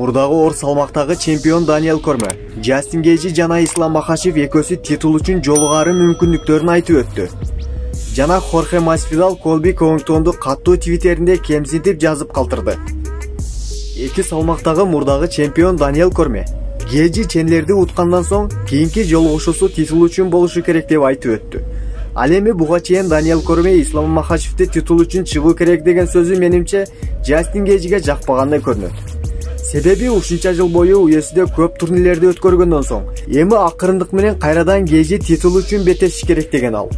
Мурдагы оор салмактагы чемпион Даниэл Корме, Джастин Гейджи жана Ислам Макашев экөөсү титул үчүн жолугары мүмкүндүктөрүн айтып өттү. Жана Хорхе Масвидал Колби Ковингтонду каттуу твиттеринде кемсинтип жазып калтырды. Эки салмактагы мурдагы чемпион Даниэл Корме, Гейджи ченлерди уткандан соң кийинки жолугушуусу титул үчүн болушу керек деп айтып өттү. Ал эми буга чейин Даниэл Корме Ислам Макашевди титул үчүн чыгуу керек деген сөзү менимче Джастин Гейджиге жакпагандай көрүнөт. Себеби ушунча жыл бою УФС'де көп турнирлерди өткөргөндөн соң, эми акырындык менен кайрадан Гейджи титул үчүн беттеши керек деген ал.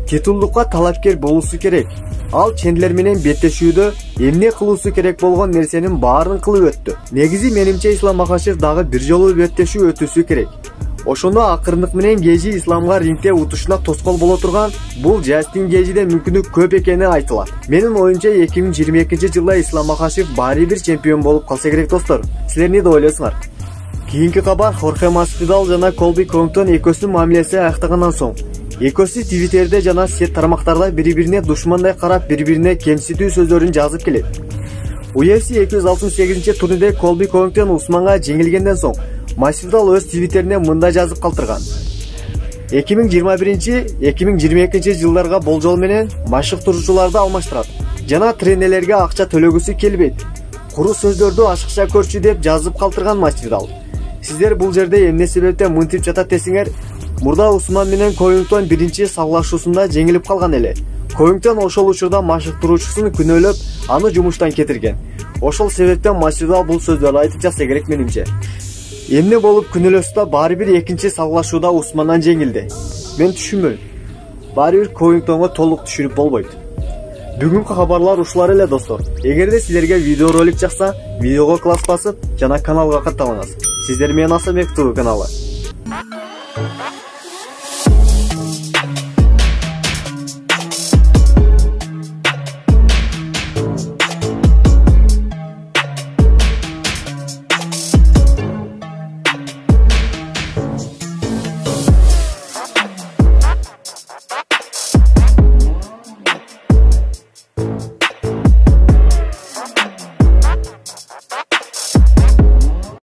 Титулдукка талапкер болуусу керек. Ал чендлер менен беттешүүдө эмне кылуусу керек болгон нерсенин баарын кылып өттү. Негизи менимче Ислам Макашев дагы бир жолу беттешүү өтүсү керек. Ошондо акырындык менен Гейджи Исламга рингде утушуна тоскоол боло турган, бул Джастин Гейджиде мүмкүндүк көп экени айтылат. Менин оюмча 2022-жылда Ислам Макашев баары бир чемпион болуп калса керек достор. Силер эмне деп ойлойсуңар? Кийинки кабар Хорхе Масвидал жана Колби Ковингтон экөөсүнүн мамилеси аяктагандан соң, экөөсү твиттерде жана сет тармактарда бири-бирине душмандай карап, бири-бирине кемситүү сөздөрүн жазып келет. UFC 268-турнирде Колби Ковингтон Усманга жеңилгенден соң, Масвидал өз твиттерине мындай жазып калтырган. 2021-2022 жылдарга болжол менен машыктыруучуларды алмаштырат жана тренерлерге акча төлөгүсү келбейт. Куру сөздөрдү ашыкча көрчү деп жазып калтырган Масвидал. Сиздер бул жерде эмне себептен мынтип жатат десеңер, мурда Усман менен Ковингтон биринчи салгылашуусунда жеңилип калган эле. Ковингтон ошол учурда машыктыруучусун күнөөлөп, аны жумуштан кетирген. Ошол себептен Масвидал бул сөздөрдү айтып жатса керек менимче. Эмне болуп күнөөлөсө да баары бир экинчи салгылашууда Усмандан жеңилди. Мен түшүнбөйм. Баары бир Ковингтонго толук түшүнүп болбойт. Бүгүнкү кабарлар ушулар эле достор. Эгерде силерге видео ролик жакса, видеого класс басып жана каналга катталыңыз. Сиздер менен Асанбек ТВ каналы.